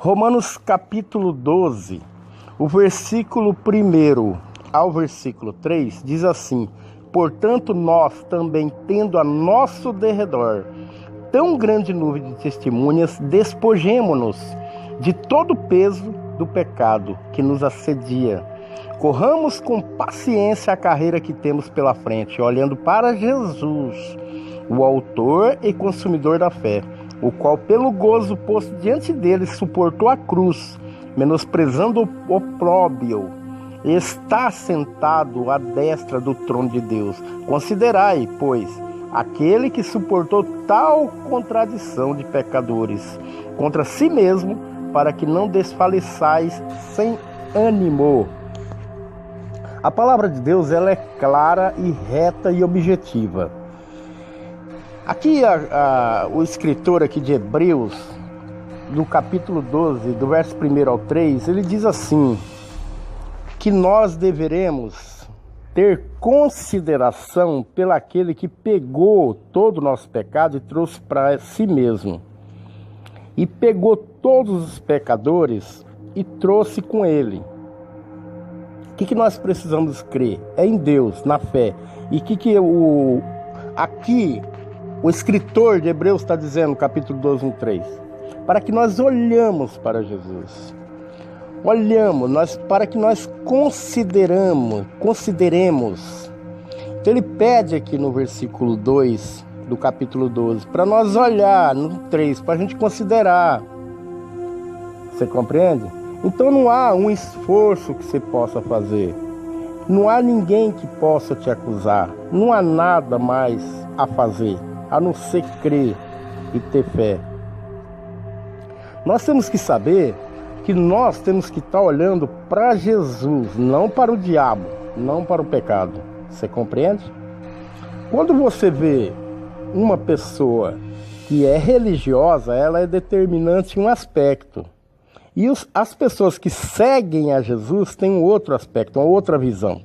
Romanos capítulo 12, o versículo 1 ao versículo 3 diz assim: portanto nós também, tendo a nosso derredor tão grande nuvem de testemunhas, despojemo-nos de todo o peso do pecado que nos assedia. Corramos com paciência a carreira que temos pela frente, olhando para Jesus, o autor e consumidor da fé, o qual pelo gozo posto diante dele suportou a cruz, menosprezando o opróbrio, está sentado à destra do trono de Deus. Considerai, pois, aquele que suportou tal contradição de pecadores contra si mesmo, para que não desfaleçais sem ânimo. A palavra de Deus, ela é clara e reta e objetiva. Aqui o escritor aqui de Hebreus, no capítulo 12, do verso 1 ao 3, ele diz assim, que nós deveremos ter consideração pelaquele que pegou todo o nosso pecado e trouxe para si mesmo. E pegou todos os pecadores e trouxe com ele. O que nós precisamos crer? É em Deus, na fé. E aqui o escritor de Hebreus está dizendo, no capítulo 12, 1, 3, para que nós olhamos para Jesus. Para que nós consideremos. Então ele pede aqui no versículo 2 do capítulo 12, para nós olhar no 3, para a gente considerar. Você compreende? Então não há um esforço que você possa fazer. Não há ninguém que possa te acusar. Não há nada mais a fazer, a não ser crer e ter fé. Nós temos que saber que nós temos que estar olhando para Jesus, não para o diabo, não para o pecado. Você compreende? Quando você vê uma pessoa que é religiosa, ela é determinante em um aspecto. E as pessoas que seguem a Jesus têm um outro aspecto, uma outra visão.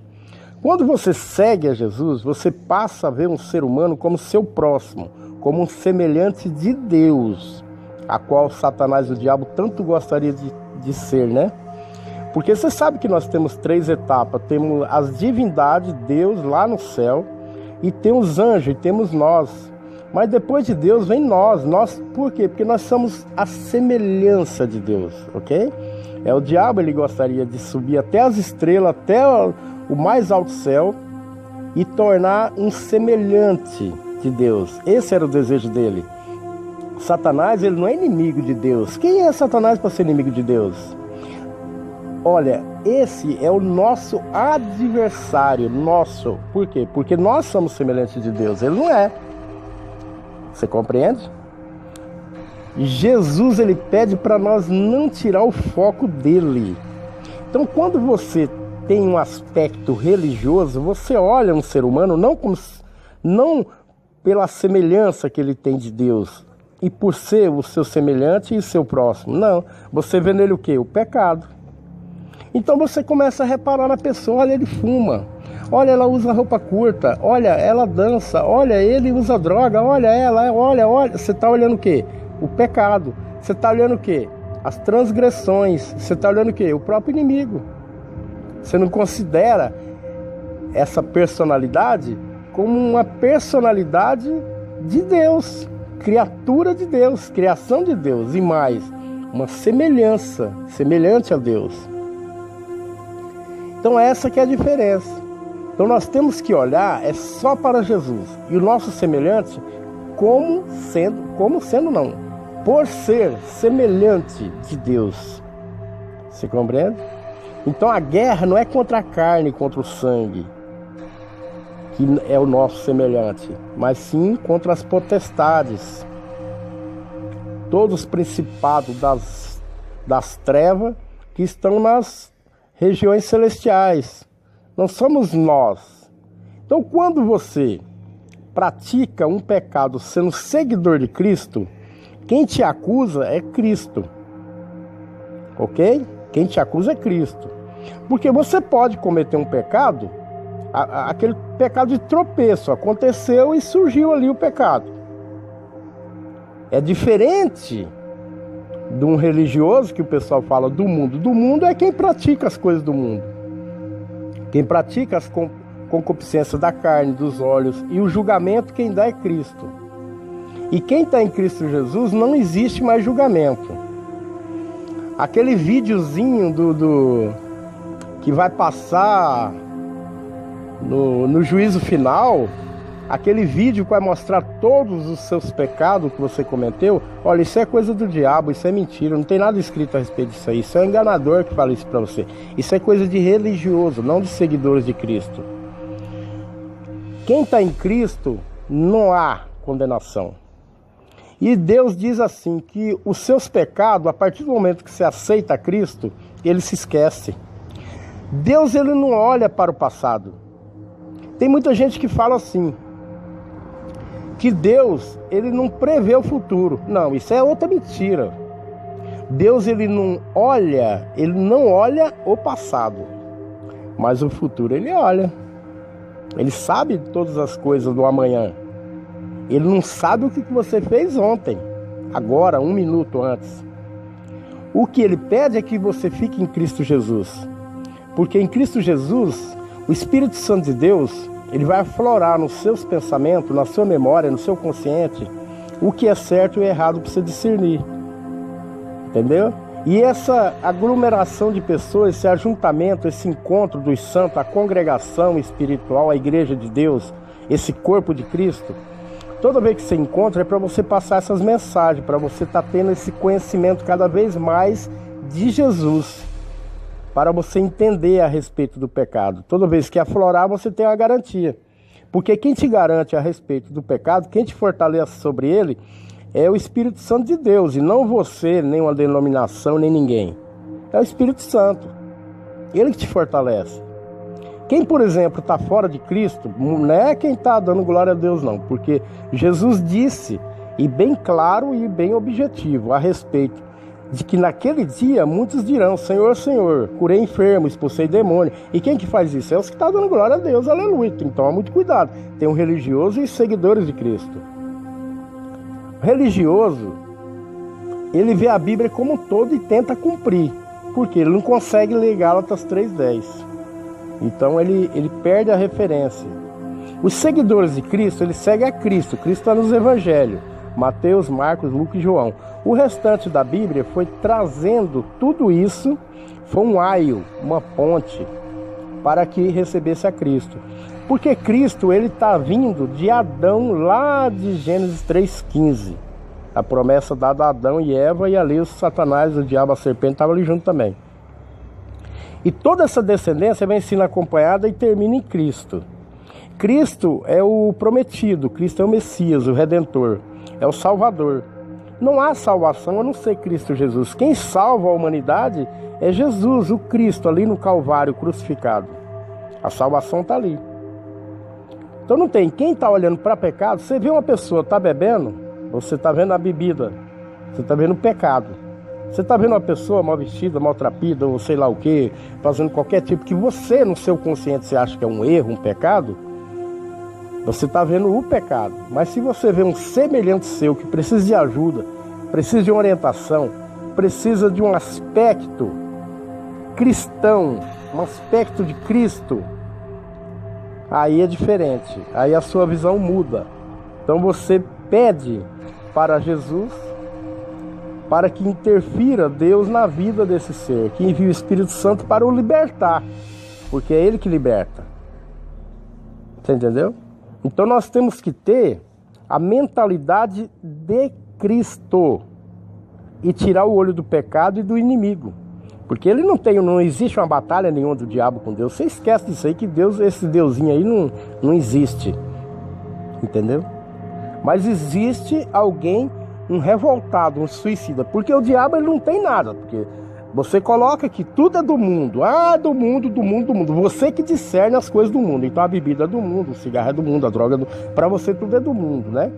Quando você segue a Jesus, você passa a ver um ser humano como seu próximo, como um semelhante de Deus, a qual Satanás e o diabo tanto gostaria de ser, né? Porque você sabe que nós temos 3 etapas. Temos as divindades, Deus lá no céu, e tem os anjos, e temos nós. Mas depois de Deus vem nós. Por quê? Porque nós somos a semelhança de Deus, ok? O diabo, ele gostaria de subir até as estrelas, até o mais alto céu, e tornar um semelhante de Deus. Esse era o desejo dele. Satanás, ele não é inimigo de Deus. Quem é Satanás para ser inimigo de Deus? Olha, esse é o nosso adversário, nosso. Por quê? Porque nós somos semelhantes de Deus, ele não é. Você compreende? Jesus, ele pede para nós não tirar o foco dele. Então, quando você tem um aspecto religioso, você olha um ser humano não pela semelhança que ele tem de Deus, e por ser o seu semelhante e o seu próximo. Não, você vê nele o quê? O pecado. Então você começa a reparar na pessoa, olha, ele fuma, olha, ela usa roupa curta, olha, ela dança, olha, ele usa droga, olha ela, olha, você está olhando o quê? O pecado. Você está olhando o quê? As transgressões. Você está olhando o quê? O próprio inimigo. Você não considera essa personalidade como uma personalidade de Deus, criatura de Deus, criação de Deus, e mais, uma semelhante a Deus. Então essa que é a diferença. Então nós temos que olhar só para Jesus, e o nosso semelhante por ser semelhante de Deus. Você compreende? Então a guerra não é contra a carne, contra o sangue, que é o nosso semelhante, mas sim contra as potestades, todos os principados das trevas que estão nas regiões celestiais. Não somos nós. Então, quando você pratica um pecado sendo seguidor de Cristo, quem te acusa é Cristo, ok? Quem te acusa é Cristo. Porque você pode cometer um pecado, aquele pecado de tropeço, aconteceu e surgiu ali o pecado. É diferente de um religioso, que o pessoal fala do mundo. Do mundo é quem pratica as coisas do mundo. Quem pratica as concupiscências da carne, dos olhos, e o julgamento quem dá é Cristo. E quem está em Cristo Jesus não existe mais julgamento. Aquele videozinho que vai passar no juízo final, aquele vídeo que vai mostrar todos os seus pecados que você cometeu, olha, isso é coisa do diabo, isso é mentira, não tem nada escrito a respeito disso aí, isso é um enganador que fala isso para você. Isso é coisa de religioso, não de seguidores de Cristo. Quem está em Cristo, não há condenação. E Deus diz assim, que os seus pecados, a partir do momento que você aceita Cristo, ele se esquece. Deus, ele não olha para o passado. Tem muita gente que fala assim, que Deus, ele não prevê o futuro. Não, isso é outra mentira. Deus, ele não olha o passado, mas o futuro ele olha. Ele sabe todas as coisas do amanhã. Ele não sabe o que você fez ontem, agora, 1 minuto antes. O que ele pede é que você fique em Cristo Jesus. Porque em Cristo Jesus, o Espírito Santo de Deus, ele vai aflorar nos seus pensamentos, na sua memória, no seu consciente, o que é certo e errado para você discernir. Entendeu? E essa aglomeração de pessoas, esse ajuntamento, esse encontro dos santos, a congregação espiritual, a igreja de Deus, esse corpo de Cristo, toda vez que você encontra é para você passar essas mensagens, para você estar tendo esse conhecimento cada vez mais de Jesus, para você entender a respeito do pecado. Toda vez que aflorar, você tem uma garantia. Porque quem te garante a respeito do pecado, quem te fortalece sobre ele, é o Espírito Santo de Deus, e não você, nem uma denominação, nem ninguém. É o Espírito Santo. Ele que te fortalece. Quem, por exemplo, está fora de Cristo, não é quem está dando glória a Deus, não. Porque Jesus disse, e bem claro e bem objetivo, a respeito de que naquele dia muitos dirão, Senhor, Senhor, curei enfermo, expulsei demônio. E quem que faz isso? É os que estão dando glória a Deus, aleluia. Então toma muito cuidado. Tem um religioso e seguidores de Cristo. O religioso, ele vê a Bíblia como um todo e tenta cumprir. Porque ele não consegue ler Gálatas 3:10. Então ele perde a referência. Os seguidores de Cristo, eles seguem a Cristo. Cristo está nos evangelhos. Mateus, Marcos, Lucas e João. O restante da Bíblia foi trazendo tudo isso, foi um aio, uma ponte, para que recebesse a Cristo. Porque Cristo, ele está vindo de Adão, lá de Gênesis 3:15. A promessa dada a Adão e Eva, e ali o Satanás, o diabo, a serpente, estavam ali junto também. E toda essa descendência vem sendo acompanhada e termina em Cristo. Cristo é o prometido, Cristo é o Messias, o Redentor, é o Salvador. Não há salvação a não ser Cristo Jesus. Quem salva a humanidade é Jesus, o Cristo, ali no Calvário crucificado. A salvação está ali. Então não tem. Quem está olhando para pecado, você vê uma pessoa está bebendo, você está vendo a bebida, você está vendo o pecado. Você está vendo uma pessoa mal vestida, maltrapida, ou sei lá o que, fazendo qualquer tipo que você, no seu consciente, você acha que é um erro, um pecado, você está vendo o pecado. Mas se você vê um semelhante seu que precisa de ajuda, precisa de uma orientação, precisa de um aspecto cristão, um aspecto de Cristo, aí é diferente, aí a sua visão muda. Então você pede para Jesus, para que interfira Deus na vida desse ser, que envia o Espírito Santo para o libertar, porque é Ele que liberta. Você entendeu? Então nós temos que ter a mentalidade de Cristo e tirar o olho do pecado e do inimigo. Porque ele não existe uma batalha nenhuma do diabo com Deus. Você esquece disso aí, que Deus, esse Deusinho aí não existe. Entendeu? Mas existe alguém, um revoltado, um suicida. Porque o diabo ele não tem nada. Porque você coloca que tudo é do mundo. Ah, do mundo, do mundo, do mundo. Você que discerne as coisas do mundo. Então a bebida é do mundo, o cigarro é do mundo, a droga é do mundo. Para você tudo é do mundo, né?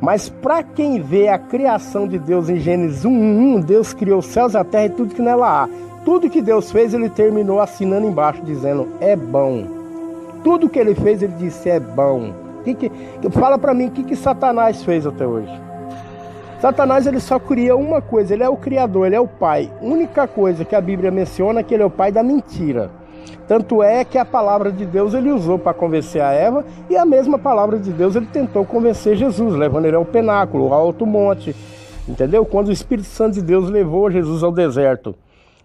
Mas para quem vê a criação de Deus em Gênesis 1:1, Deus criou os céus e a terra e tudo que nela há. Tudo que Deus fez, ele terminou assinando embaixo, dizendo, é bom. Tudo que ele fez, ele disse, é bom. Fala para mim, o que Satanás fez até hoje? Satanás, ele só cria uma coisa, ele é o criador, ele é o pai. A única coisa que a Bíblia menciona é que ele é o pai da mentira. Tanto é que a palavra de Deus ele usou para convencer a Eva, e a mesma palavra de Deus ele tentou convencer Jesus, levando ele ao penáculo, ao alto monte, entendeu? Quando o Espírito Santo de Deus levou Jesus ao deserto,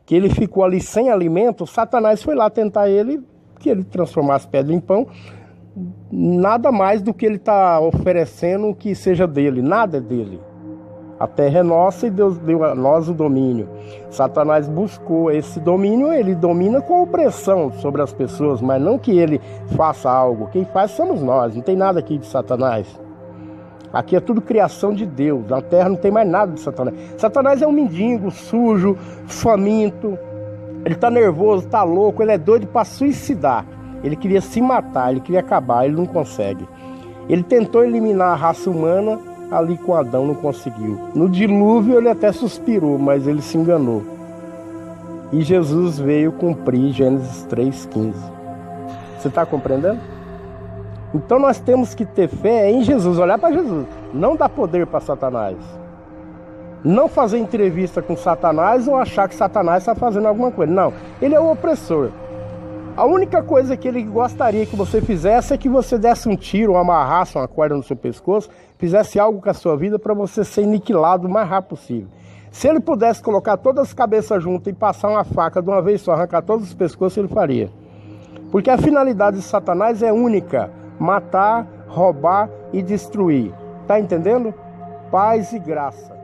que ele ficou ali sem alimento, Satanás foi lá tentar ele, que ele transformasse pedra em pão. Nada mais do que ele está oferecendo que seja dele, nada é dele. A terra é nossa e Deus deu a nós o domínio. Satanás buscou esse domínio, ele domina com opressão sobre as pessoas, mas não que ele faça algo. Quem faz somos nós, não tem nada aqui de Satanás. Aqui é tudo criação de Deus, na terra não tem mais nada de Satanás. Satanás é um mendigo, sujo, faminto, ele está nervoso, está louco, ele é doido para suicidar. Ele queria se matar, ele queria acabar, ele não consegue. Ele tentou eliminar a raça humana ali com Adão, não conseguiu. No dilúvio ele até suspirou, mas ele se enganou. E Jesus veio cumprir Gênesis 3,15. Você está compreendendo? Então nós temos que ter fé em Jesus, olhar para Jesus. Não dar poder para Satanás. Não fazer entrevista com Satanás ou achar que Satanás está fazendo alguma coisa. Não, ele é o opressor. A única coisa que ele gostaria que você fizesse é que você desse um tiro, ou amarrasse uma corda no seu pescoço, fizesse algo com a sua vida para você ser aniquilado o mais rápido possível. Se ele pudesse colocar todas as cabeças juntas e passar uma faca de uma vez só, arrancar todos os pescoços, ele faria. Porque a finalidade de Satanás é única: matar, roubar e destruir. Tá entendendo? Paz e graça.